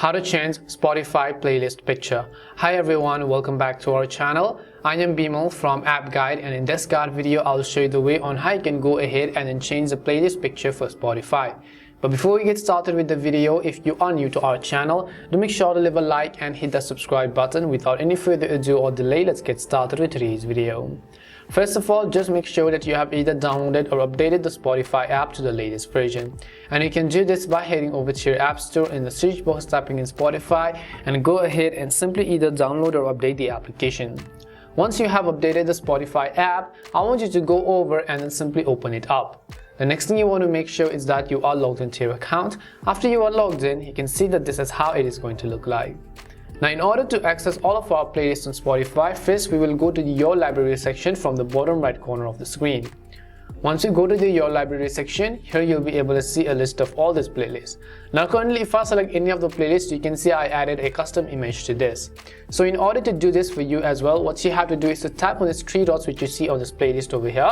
How to change Spotify playlist picture. Hi everyone, welcome back to our channel. I am Bimal from App Guide, and in this guide video I'll show you the way on how you can go ahead and then change the playlist picture for Spotify. But before we get started with the video, if you are new to our channel, do make sure to leave a like and hit the subscribe button. Without any further ado or delay, let's get started with today's video. First of all, just make sure that you have either downloaded or updated the Spotify app to the latest version. And you can do this by heading over to your app store, in the search box typing in Spotify, and go ahead and simply either download or update the application. Once you have updated the Spotify app, I want you to go over and then simply open it up. The next thing you want to make sure is that you are logged into your account. After you are logged in, you can see that this is how it is going to look like. Now, in order to access all of our playlists on Spotify, first we will go to the Your Library section from the bottom right corner of the screen. Once you go to the Your Library section, here you'll be able to see a list of all these playlists. Now currently, if I select any of the playlists, you can see I added a custom image to this. So in order to do this for you as well, what you have to do is to tap on these three dots which you see on this playlist over here.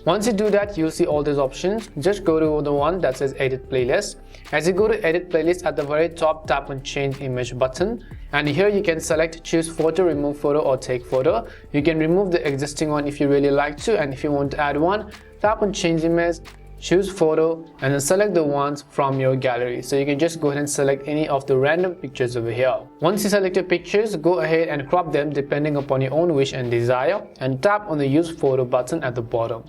Once you do that, you'll see all these options. Just go to the one that says Edit Playlist. As you go to Edit Playlist, at the very top, tap on Change Image button. And here you can select Choose Photo, Remove Photo, or Take Photo. You can remove the existing one if you really like to, and if you want to add one, tap on Change Image, choose Photo, and then select the ones from your gallery. So you can just go ahead and select any of the random pictures over here. Once you select your pictures, go ahead and crop them depending upon your own wish and desire, and tap on the Use Photo button at the bottom.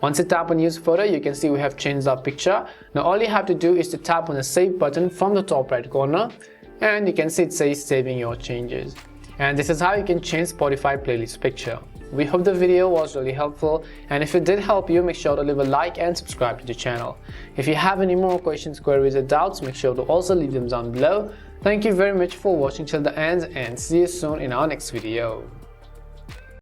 Once you tap on Use Photo, you can see we have changed our picture. Now all you have to do is to tap on the Save button from the top right corner, and you can see it says Saving Your Changes. And this is how you can change Spotify playlist picture. We hope the video was really helpful, and if it did help you, make sure to leave a like and subscribe to the channel. If you have any more questions, queries, or doubts, make sure to also leave them down below. Thank you very much for watching till the end, and see you soon in our next video.